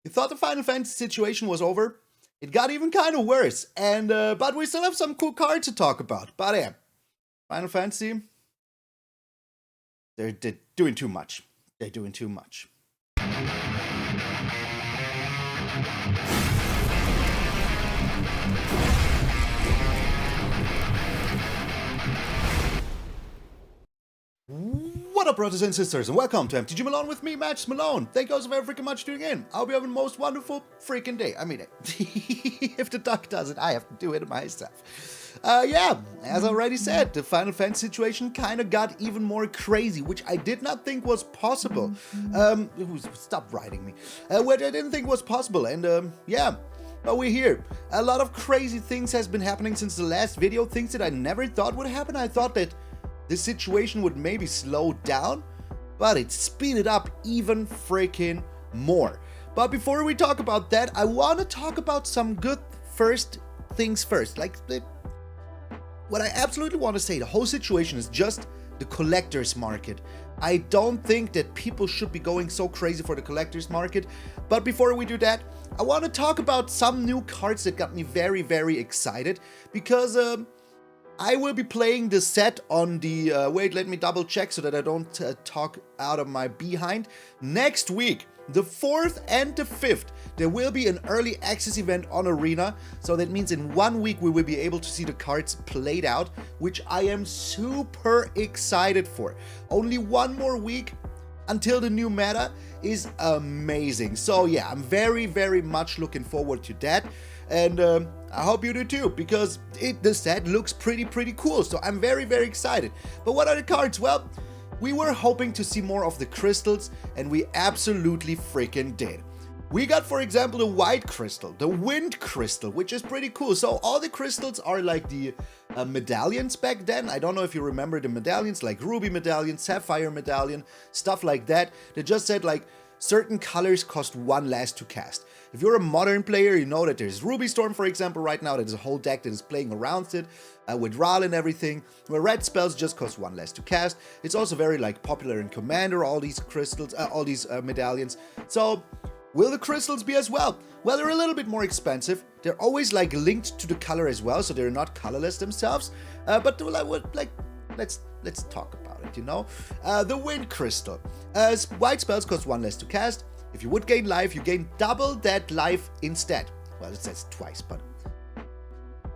You thought the Final Fantasy situation was over? It got even kind of worse, and but we still have some cool cards to talk about. But yeah, Final Fantasy, they're doing too much. They're doing too much. What up, brothers and sisters, and welcome to MTG Malone with me, MtgA Malone. Thank you all so very freaking much for tuning in. I hope you have the most wonderful freaking day. I mean, if the duck does it, I have to do it myself. Yeah, as I already said, the Final Fantasy situation kind of got even more crazy, which I did not think was possible. Stop writing me. Which I didn't think was possible, and yeah. But we're here. A lot of crazy things has been happening since the last video, things that I never thought would happen. I thought that the situation would maybe slow down, but it speeded up even freaking more. But before we talk about that, I want to talk about some good things first. Like, what I absolutely want to say, the whole situation is just the collector's market. I don't think that people should be going so crazy for the collector's market. But before we do that, I want to talk about some new cards that got me very, very excited, because I will be playing the set on the, wait, let me double check so that I don't talk out of my behind. Next week, the 4th and the 5th, there will be an early access event on Arena. So that means in 1 week we will be able to see the cards played out, which I am super excited for. Only 1 more week until the new meta is amazing. So yeah, I'm very, very much looking forward to that. And I hope you do too, because the set looks pretty cool. So I'm very, very excited. But what are the cards? Well, we were hoping to see more of the crystals, and we absolutely freaking did. We got, for example, the white crystal, the wind crystal, which is pretty cool. So all the crystals are like the medallions back then. I don't know if you remember the medallions, like ruby medallion, sapphire medallion, stuff like that. They just said like certain colors cost 1 less to cast. If you're a modern player, you know that there's Ruby Storm, for example, right now. There's a whole deck that is playing around it with Ral and everything, where red spells just cost 1 less to cast. It's also very like popular in Commander, all these crystals, all these medallions. So will the crystals be as well? Well, they're a little bit more expensive. They're always like linked to the color as well, so they're not colorless themselves. But like, let's talk about it, you know? The wind crystal. White spells cost 1 less to cast. If you would gain life, you gain double that life instead. Well, it says twice, but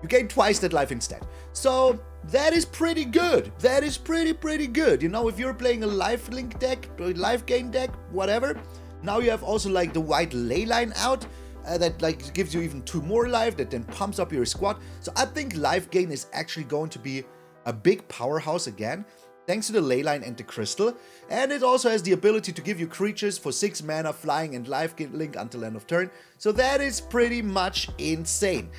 you gain twice that life instead. So that is pretty good. That is pretty good. You know, if you're playing a life link deck, or life gain deck, whatever. Now you have also like the white ley line out. That like gives you even 2 more life, that then pumps up your squad. So I think life gain is actually going to be a big powerhouse again, thanks to the ley line and the crystal. And it also has the ability to give you creatures for 6 mana, flying, and life link until end of turn. So that is pretty much insane.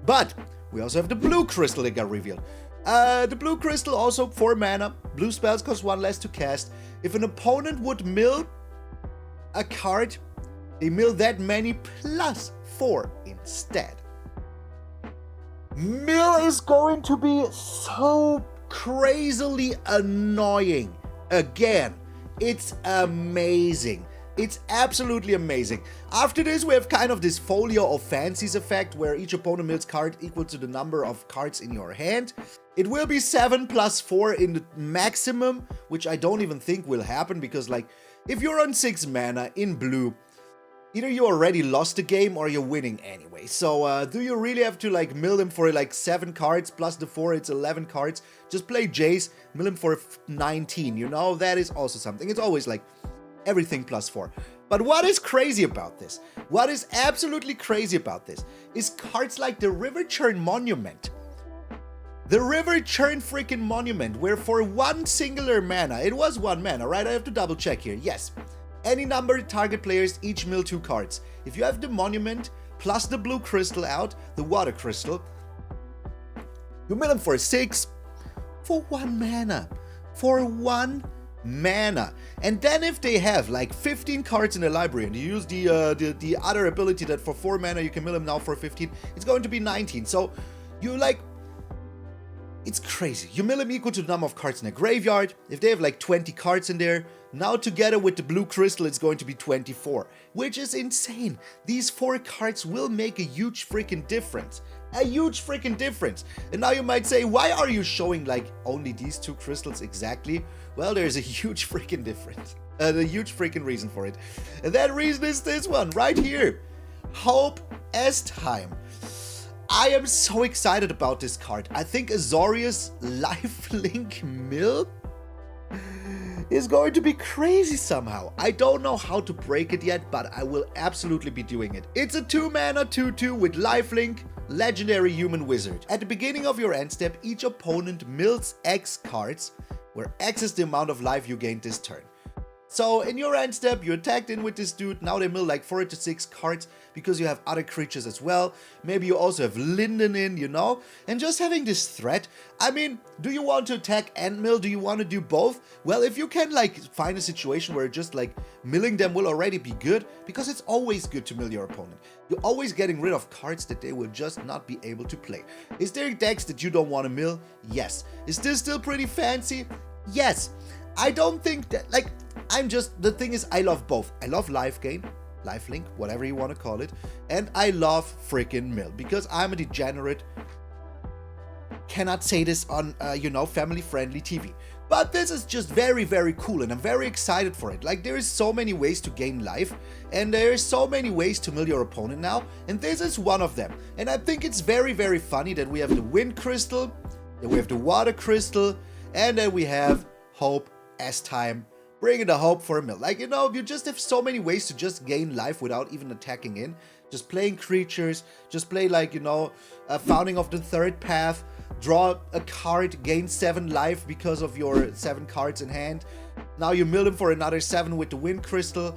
But we also have the blue crystal that got revealed. The blue crystal also 4 mana. Blue spells cost 1 less to cast. If an opponent would mill a card, they mill that many plus 4 instead. Mill is going to be so crazily annoying. Again, it's amazing. It's absolutely amazing. After this, we have kind of this Folio of Fancies effect, where each opponent mills card equal to the number of cards in your hand. It will be 7 plus 4 in the maximum, which I don't even think will happen, because like, if you're on 6 mana in blue, either you already lost the game or you're winning anyway. So do you really have to like mill them for like 7 cards plus the 4, it's 11 cards? Just play Jace, mill him for 19, you know? That is also something. It's always like everything plus 4. But what is crazy about this? What is absolutely crazy about this is cards like the River Churn Monument. The River Churn freaking Monument, where for 1 singular mana, it was 1 mana, right? I have to double check here. Yes. Any number of target players each mill 2 cards. If you have the Monument plus the blue crystal out, the water crystal, you mill them for 6 for 1 mana. For 1 mana. And then if they have like 15 cards in the library and you use the other ability that for 4 mana you can mill them now for 15, it's going to be 19. So you like It's crazy. You mill them equal to the number of cards in a graveyard. If they have like 20 cards in there, now together with the blue crystal, it's going to be 24, which is insane. These 4 cards will make a huge freaking difference. A huge freaking difference. And now you might say, why are you showing like only these 2 crystals exactly? Well, there's a huge freaking difference. A huge freaking reason for it. And that reason is this one right here. Hope as Time. I am so excited about this card. I think Azorius Lifelink Mill is going to be crazy somehow. I don't know how to break it yet, but I will absolutely be doing it. It's a 2-mana 2/2 with Lifelink, Legendary Human Wizard. At the beginning of your end step, each opponent mills X cards, where X is the amount of life you gained this turn. So in your end step, you attacked in with this dude. Now they mill like 4 to 6 cards because you have other creatures as well. Maybe you also have Linden in, you know? And just having this threat, I mean, do you want to attack and mill? Do you want to do both? Well, if you can like find a situation where just like milling them will already be good, because it's always good to mill your opponent. You're always getting rid of cards that they will just not be able to play. Is there decks that you don't want to mill? Yes. Is this still pretty fancy? Yes. I don't think that, like, the thing is, I love both. I love life gain, lifelink, whatever you want to call it, and I love freaking mill, because I'm a degenerate. Cannot say this on, you know, family-friendly TV. But this is just very, very cool, and I'm very excited for it. Like, there is so many ways to gain life, and there is so many ways to mill your opponent now, and this is one of them. And I think it's very, very funny that we have the Wind Crystal, then we have the Water Crystal, and then we have Hope as Time, bringing the hope for a mill. Like, you know, you just have so many ways to just gain life without even attacking in. Just playing creatures, just play like, you know, Founding of the Third Path, draw a card, gain 7 life because of your 7 cards in hand. Now you mill them for another 7 with the Wind Crystal.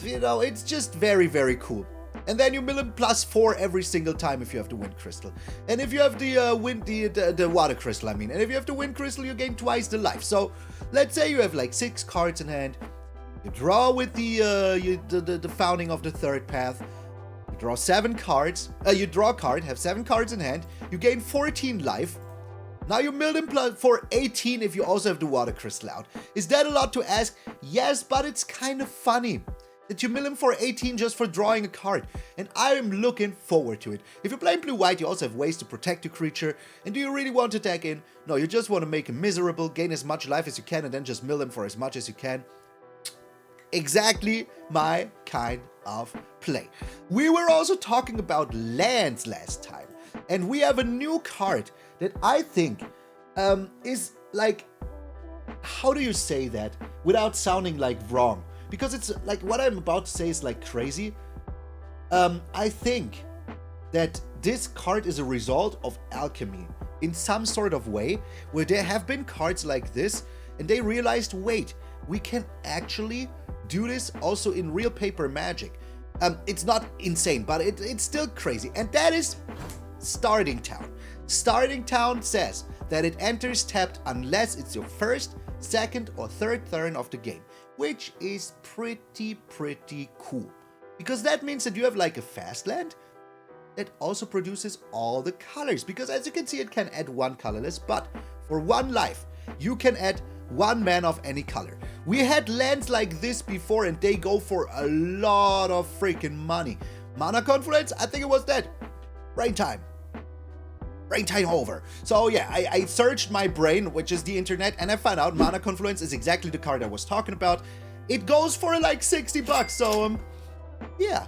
You know, it's just very, very cool. And then you mill them +4 every single time if you have the Wind Crystal. And if you have the Water Crystal, I mean. And if you have the Wind Crystal, you gain twice the life. So, let's say you have like 6 cards in hand. You draw with the Founding of the Third Path. You draw 7 cards. You draw a card, have 7 cards in hand. You gain 14 life. Now you mill them for 18 if you also have the Water Crystal out. Is that a lot to ask? Yes, but it's kind of funny that you mill him for 18 just for drawing a card. And I am looking forward to it. If you're playing blue-white, you also have ways to protect your creature. And do you really want to attack in? No, you just want to make him miserable, gain as much life as you can, and then just mill him for as much as you can. Exactly my kind of play. We were also talking about lands last time. And we have a new card that I think is like... How do you say that without sounding like wrong? Because it's like what I'm about to say is like crazy. I think that this card is a result of alchemy in some sort of way, where there have been cards like this and they realized, wait, we can actually do this also in real paper Magic. It's not insane, but it's still crazy. And that is Starting Town. Starting Town says that it enters tapped unless it's your first, second, or third turn of the game, which is pretty cool. Because that means that you have like a fast land that also produces all the colors. Because as you can see, it can add 1 colorless, but for 1 life, you can add 1 mana of any color. We had lands like this before and they go for a lot of freaking money. Mana Confluence, I think it was that. Rain Time over. So yeah, I searched my brain, which is the internet, and I found out Mana Confluence is exactly the card I was talking about. It goes for like 60 bucks, so yeah.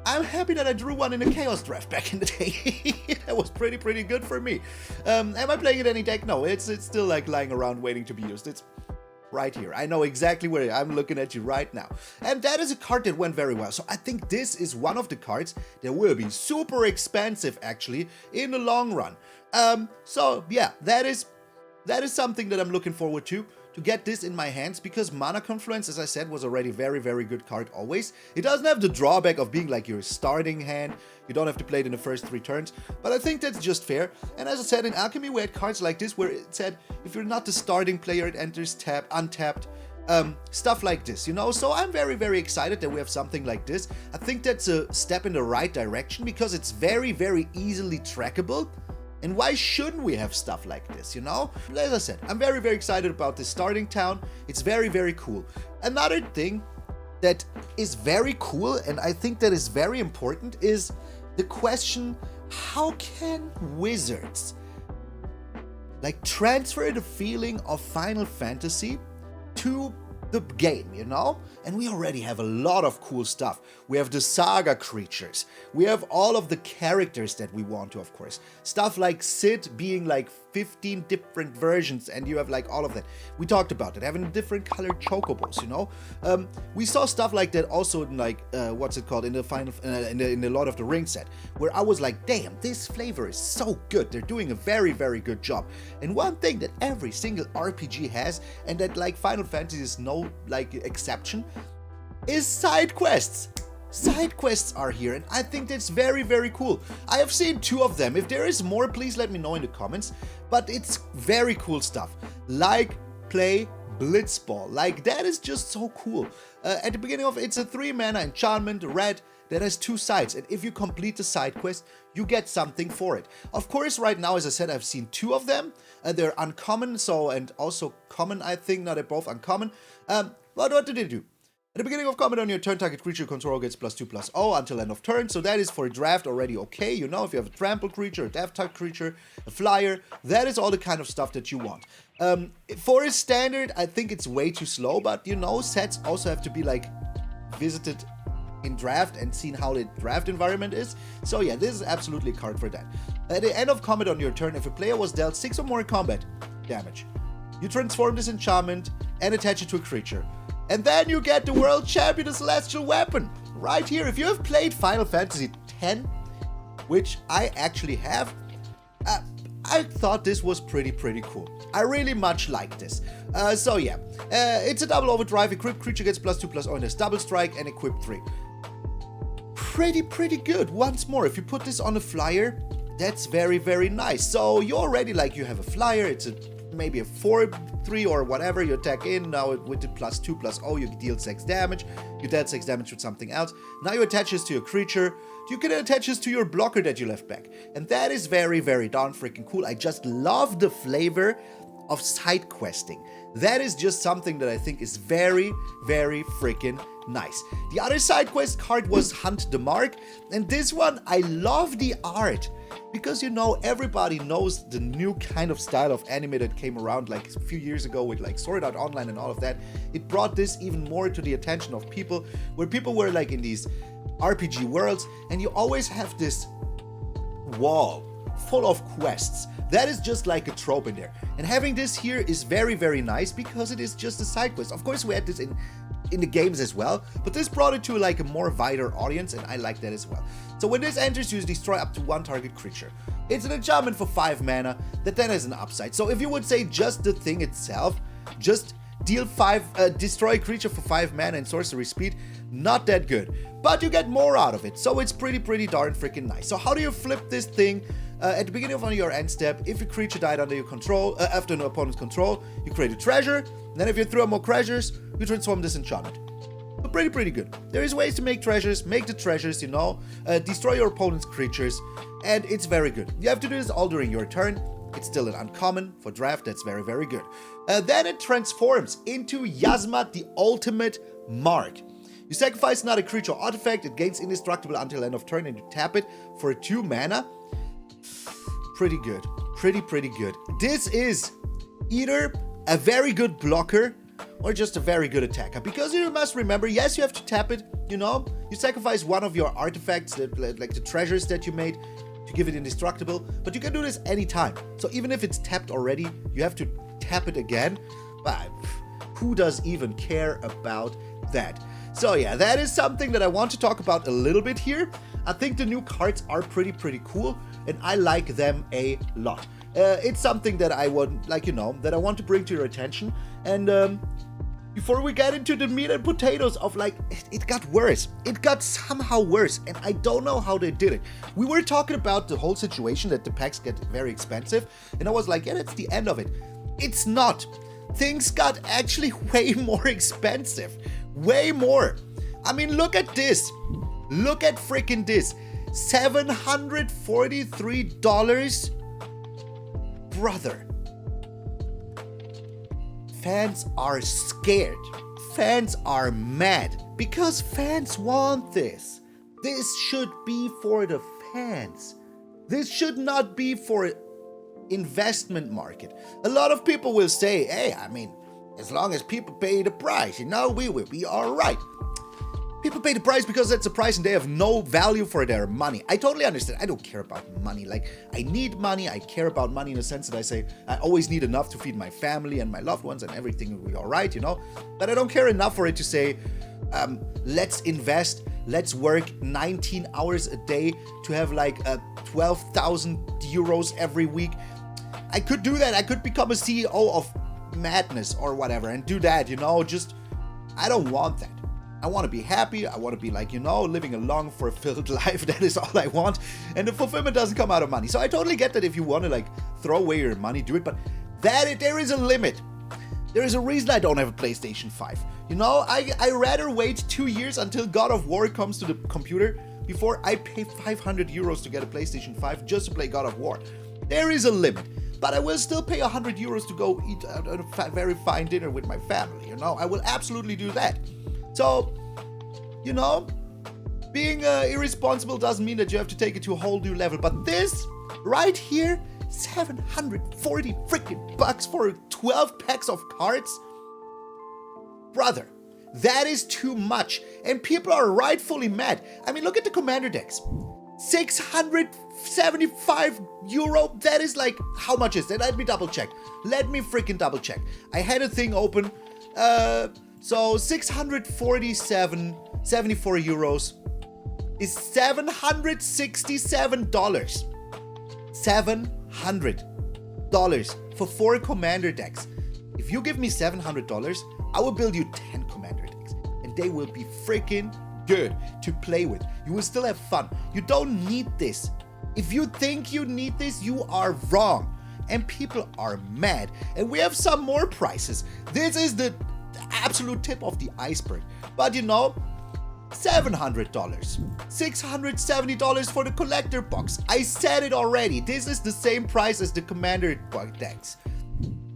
I'm happy that I drew one in a Chaos Draft back in the day. That was pretty good for me. Am I playing it any deck? No, it's still like lying around waiting to be used. It's right here. I know exactly where I'm looking at you right now. And that is a card that went very well. So I think this is one of the cards that will be super expensive actually in the long run. So yeah, that is something that I'm looking forward to get this in my hands, because Mana Confluence, as I said, was already very good card always. It doesn't have the drawback of being like your starting hand. You don't have to play it in the first 3 turns, but I think that's just fair. And as I said, in Alchemy we had cards like this where it said if you're not the starting player, it enters untapped. Stuff like this, you know. So I'm very excited that we have something like this. I think that's a step in the right direction because it's very easily trackable. And why shouldn't we have stuff like this, you know? As I said, I'm very, very excited about this starting town. It's very, very cool. Another thing that is very cool, and I think that is very important, is the question, how can wizards like transfer the feeling of Final Fantasy to the game, you know? And we already have a lot of cool stuff. We have the saga creatures. We have all of the characters that we want to, of course. Stuff like Sid being like 15 different versions, and you have like all of that. We talked about it, having different colored chocobos, you know? We saw stuff like that also in like, what's it called, in the final, in the Lord of the Rings set, where I was like, damn, this flavor is so good. They're doing a very, very good job. And one thing that every single RPG has, and that like Final Fantasy is no like exception, is side quests. Side quests are here, and I think that's very, very cool. I have seen 2 of them. If there is more, please let me know in the comments. But it's very cool stuff. Like play Blitzball. Like, that is just so cool. At the beginning of it, it's a 3-mana enchantment, red, that has 2 sides. And if you complete the side quest, you get something for it. Of course, right now, as I said, I've seen 2 of them. They're uncommon, so, and also common, I think. Now they're both uncommon. What do they do? At the beginning of combat on your turn, target creature you control gets +2/+0 until end of turn. So that is for a draft already okay. You know, if you have a trample creature, a death type creature, a flyer, that is all the kind of stuff that you want. For a standard, I think it's way too slow, but you know, sets also have to be like visited in draft and seen how the draft environment is. So yeah, this is absolutely a card for that. At the end of combat on your turn, if a player was dealt 6 or more combat damage, you transform this enchantment and attach it to a creature. And then you get the World Champion Celestial Weapon right here. If you have played Final Fantasy X, which I actually have, I thought this was pretty cool. I really much like this. So yeah, it's a double overdrive. Equipped creature gets +2/+0 and has double strike and equip 3. Pretty good. Once more, if you put this on a flyer, that's very nice. So you already like, you have a flyer. It's maybe a 4/3 or whatever. You attack in, now with the +2/+0 you deal 6 damage, you dealt 6 damage with something else. Now you attach this to your creature, you can attach this to your blocker that you left back, and that is very darn freaking cool. I just love the flavor of side questing. That is just something that I think is very freaking nice. The other side quest card was Hunt the Mark, and this one, I love the art. Because, you know, everybody knows the new kind of style of anime that came around like a few years ago with like Sword Art Online and all of that. It brought this even more to the attention of people, where people were like in these RPG worlds, and you always have this wall full of quests. That is just like a trope in there. And having this here is very nice, because it is just a side quest. Of course, we had this in the games as well, but this brought it to like a more wider audience, and I like that as well. So when this enters, you destroy up to 1 target creature. It's an enchantment for 5 mana that then has an upside. So if you would say just the thing itself, just deal 5, destroy a creature for 5 mana and sorcery speed, not that good. But you get more out of it, so it's pretty darn freaking nice. So how do you flip this thing? At the beginning of your end step, if a creature died under your control, after an opponent's control, you create a treasure. And then if you throw more treasures, you transform this enchantment. So pretty good. There is ways to make treasures, make the treasures, you know, destroy your opponent's creatures, and it's very good. You have to do this all during your turn. It's still an uncommon for draft, that's very good. Then it transforms into Yasmat, the Ultimate Mark. You sacrifice another creature or artifact, it gains indestructible until end of turn, and you tap it for 2 mana. Pretty good. Pretty good. This is either a very good blocker or just a very good attacker, because you must remember, yes, you have to tap it, you know, you sacrifice one of your artifacts, like the treasures that you made, to give it indestructible, but you can do this anytime. So even if it's tapped already, you have to tap it again, but who does even care about that? So yeah, that is something that I want to talk about a little bit here. I think the new cards are pretty cool, and I like them a lot. It's something that I would, like, you know, that I want to bring to your attention. And before we get into the meat and potatoes of, like, it got worse. It got somehow worse, and I don't know how they did it. We were talking about the whole situation that the packs get very expensive, and I was like, yeah, that's the end of it. It's not. Things got actually way more expensive. Way more. I mean, look at this. Look at freaking this. $743 brother, fans are scared. Fans are mad because fans want this. This should be for the fans. This should not be for investment market. A lot of people will say, hey, I mean, as long as people pay the price, we will be all right. People pay the price because that's the price and they have no value for their money. I totally understand. I don't care about money. Like, I need money. I care about money in the sense that I say I always need enough to feed my family and my loved ones and everything will be all right, But I don't care enough for it to say, let's invest, let's work 19 hours a day to have like 12,000 euros every week. I could do that. I could become a CEO of madness or whatever and do that, just, I don't want that. I want to be happy. I want to be like, living a long, fulfilled life. That is all I want. And the fulfillment doesn't come out of money. So I totally get that if you want to like throw away your money, do it. But there is a limit. There is a reason I don't have a PlayStation 5. I rather wait 2 years until God of War comes to the computer before I pay 500 euros to get a PlayStation 5 just to play God of War. There is a limit. But I will still pay 100 euros to go eat a very fine dinner with my family, I will absolutely do that. So, being irresponsible doesn't mean that you have to take it to a whole new level. But this, right here, 740 freaking bucks for 12 packs of cards? Brother, that is too much. And people are rightfully mad. I mean, look at the commander decks. 675 euro. That is like, how much is that? Let me double check. Let me freaking double check. I had a thing open. So 647.74 euros is $767. $700 for 4 commander decks. If you give me $700, I will build you 10 commander decks. And they will be freaking good to play with. You will still have fun. You don't need this. If you think you need this, you are wrong. And people are mad. And we have some more prices. This is the absolute tip of the iceberg. But $700, $670 for the collector box. I said it already. This is the same price as the commander decks.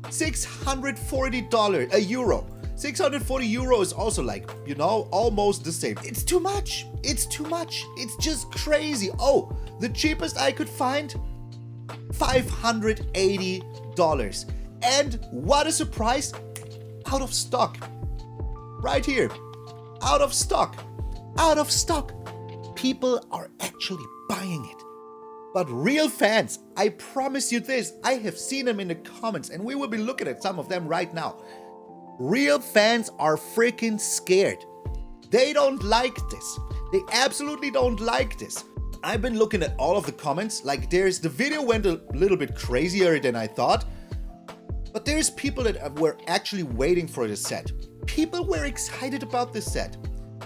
$640 a euro. 640 euro is also like, almost the same. It's too much. It's too much. It's just crazy. Oh, the cheapest I could find, $580. And what a surprise, out of stock. Right here. Out of stock. Out of stock. People are actually buying it. But real fans, I promise you this, I have seen them in the comments and we will be looking at some of them right now. Real fans are freaking scared. They don't like this. They absolutely don't like this. I've been looking at all of the comments, like the video went a little bit crazier than I thought, but there's people that were actually waiting for the set. People were excited about this set.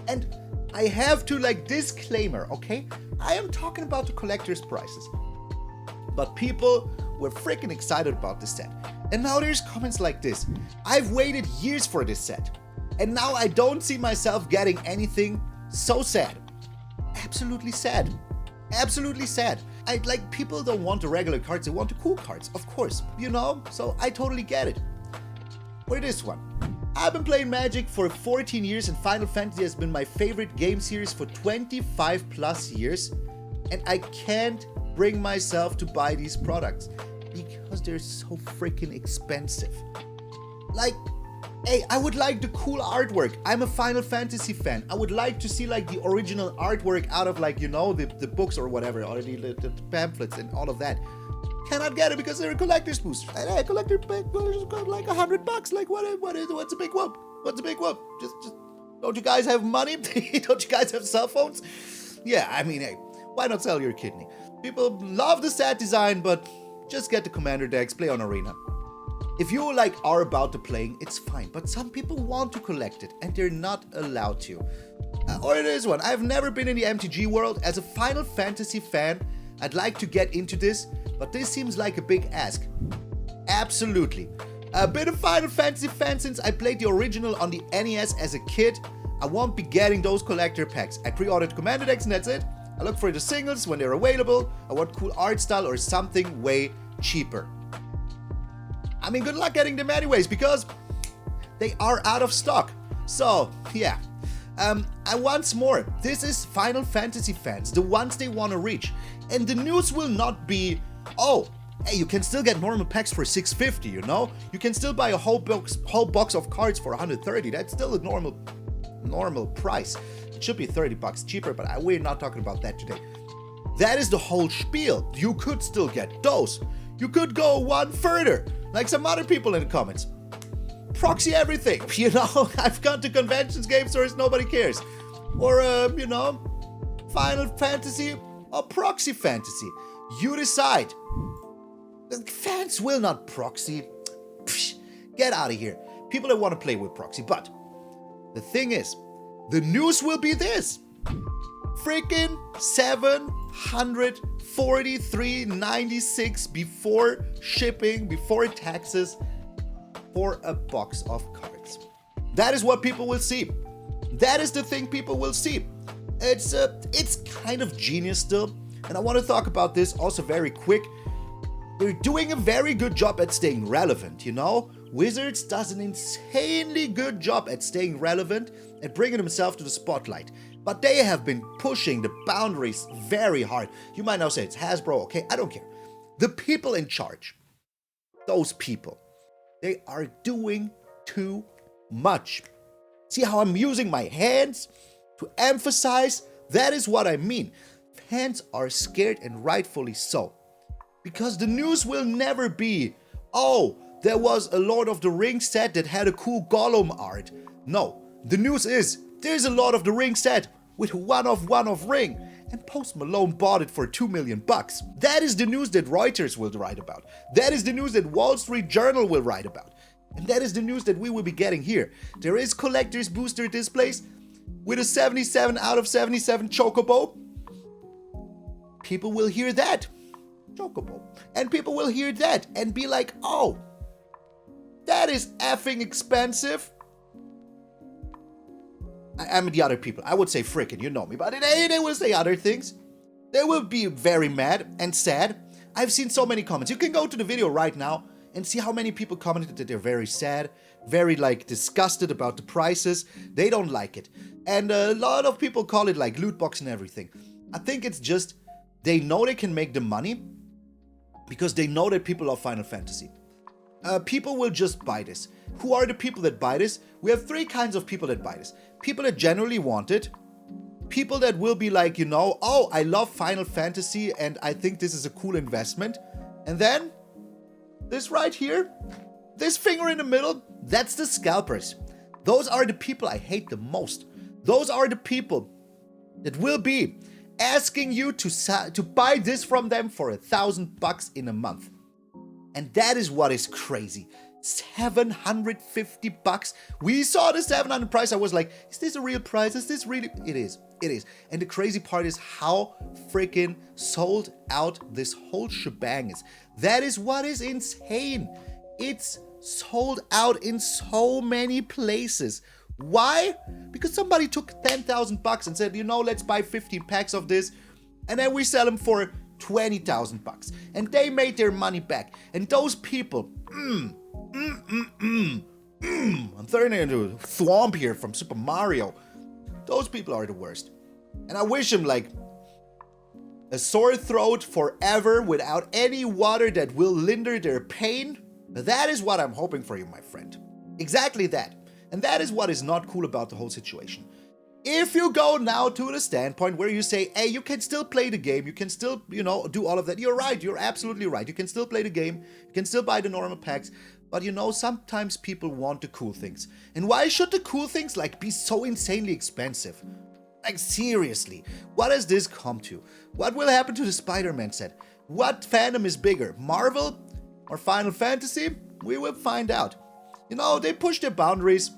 And I have to disclaimer, okay? I am talking about the collector's prices. But people were freaking excited about this set. And now there's comments like this. I've waited years for this set. And now I don't see myself getting anything. So sad. Absolutely sad. Absolutely sad. People don't want the regular cards, they want the cool cards, of course, So I totally get it. For this one. I've been playing Magic for 14 years and Final Fantasy has been my favorite game series for 25 plus years. And I can't bring myself to buy these products because they're so freaking expensive. Hey, I would like the cool artwork. I'm a Final Fantasy fan. I would like to see the original artwork out of the books or whatever, or the pamphlets and all of that. Cannot get it because they're a collector's boost. And a collector book is like $100. What's a big whoop? What's a big whoop? Just don't you guys have money? Don't you guys have cell phones? Yeah, I mean, hey, why not sell your kidney? People love the set design, but just get the commander decks, play on Arena. If you are about to playing, it's fine. But some people want to collect it and they're not allowed to. Or it is one. I've never been in the MTG world. As a Final Fantasy fan, I'd like to get into this, but this seems like a big ask. Absolutely. A bit of Final Fantasy fan since I played the original on the NES as a kid. I won't be getting those collector packs. I pre-ordered commander decks and that's it. I look for the singles when they're available. I want cool art style or something way cheaper. I mean, good luck getting them anyways, because they are out of stock. So, yeah. And once more, this is Final Fantasy fans, the ones they want to reach. And the news will not be, oh, hey, you can still get normal packs for $650, you know? You can still buy a whole box of cards for $130. That's still a normal price. It should be $30 cheaper, but we're not talking about that today. That is the whole spiel. You could still get those. You could go one further, like some other people in the comments. Proxy everything, you know? I've gone to conventions, game stores, nobody cares. Or, you know, Final Fantasy or Proxy Fantasy. You decide. Fans will not proxy. Psh, get out of here. People that want to play with proxy. But the thing is, the news will be this. Freaking $743.96 before shipping, before taxes, for a box of cards. That is what people will see. That is the thing people will see. It's kind of genius still. And I want to talk about this also very quick. They're doing a very good job at staying relevant, you know? Wizards does an insanely good job at staying relevant and bringing themselves to the spotlight. But they have been pushing the boundaries very hard. You might now say it's Hasbro, okay? I don't care. The people in charge, those people, they are doing too much. See how I'm using my hands to emphasize? That is what I mean. Fans are scared, and rightfully so. Because the news will never be, oh, there was a Lord of the Rings set that had a cool Gollum art. No, the news is, there's a Lord of the Rings set with one of ring, and Post Malone bought it for $2 million. That is the news that Reuters will write about. That is the news that Wall Street Journal will write about. And that is the news that we will be getting here. There is collector's booster displays with a 77 out of 77 Chocobo. People will hear that. Chocobo. And people will hear that and be like, oh, that is effing expensive. I'm the other people. I would say frickin', you know me. But they will say other things. They will be very mad and sad. I've seen so many comments. You can go to the video right now and see how many people commented that they're very sad, very like disgusted about the prices. They don't like it. And a lot of people call it like loot box and everything. I think it's just they know they can make the money because they know that people love Final Fantasy. People will just buy this. Who are the people that buy this? We have three kinds of people that buy this. People that genuinely want it. People that will be like, you know, oh, I love Final Fantasy and I think this is a cool investment. And then, this right here, this finger in the middle, that's the scalpers. Those are the people I hate the most. Those are the people that will be asking you to buy this from them for $1,000 in a month. And that is what is crazy. $750. We saw the 700 price. I was like, is this a real price? Is this really? It is. It is. And the crazy part is how freaking sold out this whole shebang is. That is what is insane. It's sold out in so many places. Why? Because somebody took $10,000 and said, you know, let's buy 15 packs of this. And then we sell them for $20,000. And they made their money back. And those people, I'm turning into a Thwomp here from Super Mario. Those people are the worst. And I wish them like a sore throat forever without any water that will linder their pain. That is what I'm hoping for you, my friend. Exactly that. And that is what is not cool about the whole situation. If you go now to the standpoint where you say, hey, you can still play the game, you can still, you know, do all of that. You're right. You're absolutely right. You can still play the game. You can still buy the normal packs. But you know, sometimes people want the cool things. And why should the cool things like be so insanely expensive? Like seriously, what has this come to? What will happen to the Spider-Man set? What fandom is bigger, Marvel or Final Fantasy? We will find out. You know, they push their boundaries.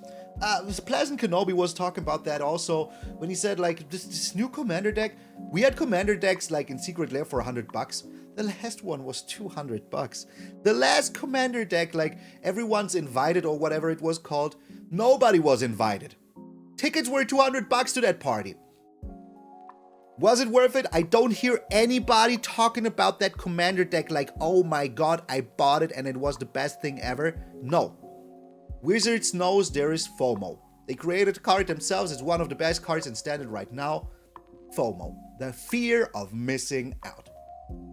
Pleasant Kenobi was talking about that also when he said like this new commander deck. We had commander decks like in Secret Lair for $100. The last one was $200. The last commander deck, like everyone's invited or whatever it was called, nobody was invited. Tickets were $200 to that party. Was it worth it? I don't hear anybody talking about that commander deck like, oh my god, I bought it and it was the best thing ever. No. Wizards knows there is FOMO. They created a card themselves. It's one of the best cards in Standard right now. FOMO. The fear of missing out.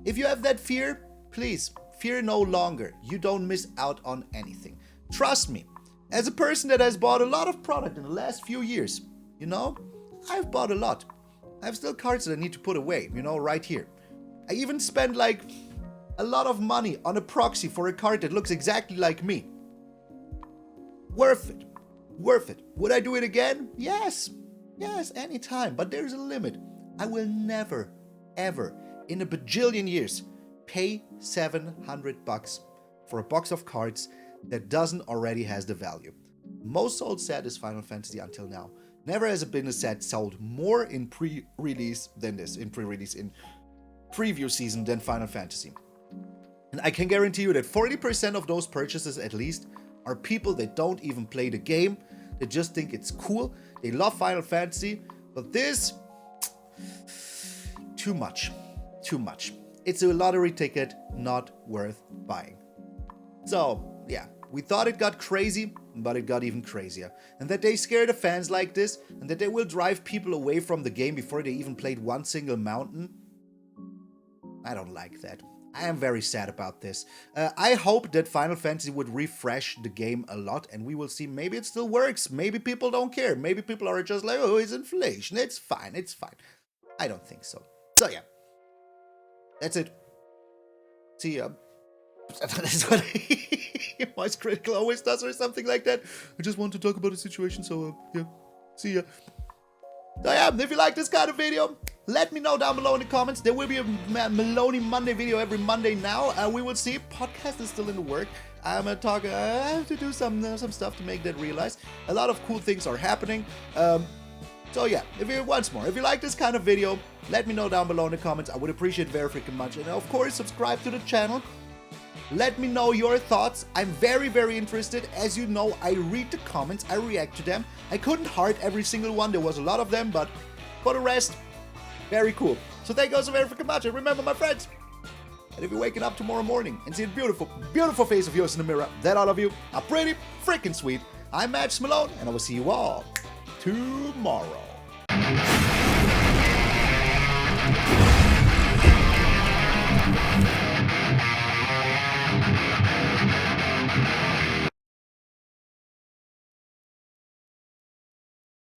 If you have that fear, please, fear no longer. You don't miss out on anything. Trust me. As a person that has bought a lot of product in the last few years, you know, I've bought a lot. I have still cards that I need to put away, you know, right here. I even spent like a lot of money on a proxy for a card that looks exactly like me. Worth it. Worth it. Would I do it again? Yes. Yes, anytime. But there's a limit. I will never, ever, in a bajillion years, pay $700 for a box of cards that doesn't already has the value. Most sold set is Final Fantasy until now. Never has been a set sold more in pre-release than this, in preview season than Final Fantasy. And I can guarantee you that 40% of those purchases at least are people that don't even play the game. They just think it's cool. They love Final Fantasy, but this, too much. Too much. It's a lottery ticket, not worth buying. So, yeah, we thought it got crazy, but it got even crazier. And that they scare the fans like this, and that they will drive people away from the game before they even played one single mountain. I don't like that. I am very sad about this. I hope that Final Fantasy would refresh the game a lot, and we will see maybe it still works. Maybe people don't care. Maybe people are just like, oh, it's inflation. It's fine. It's fine. I don't think so. So, yeah. That's it. See ya. That's what Voice Critical always does or something like that. I just want to talk about the situation, so yeah. See ya. So yeah, if you like this kind of video, let me know down below in the comments. There will be a Maloney Monday video every Monday now. We will see. Podcast is still in the work. I'm gonna talk. I have to do some stuff to make that realize. A lot of cool things are happening. So yeah, if you like this kind of video, let me know down below in the comments. I would appreciate it very freaking much. And of course, subscribe to the channel. Let me know your thoughts. I'm very, very interested. As you know, I read the comments, I react to them. I couldn't heart every single one. There was a lot of them, but for the rest, very cool. So thank you guys so very freaking much. And remember, my friends, and if you're waking up tomorrow morning and see the beautiful, beautiful face of yours in the mirror, that all of you are pretty freaking sweet. I'm MtgA Malone, and I will see you all tomorrow.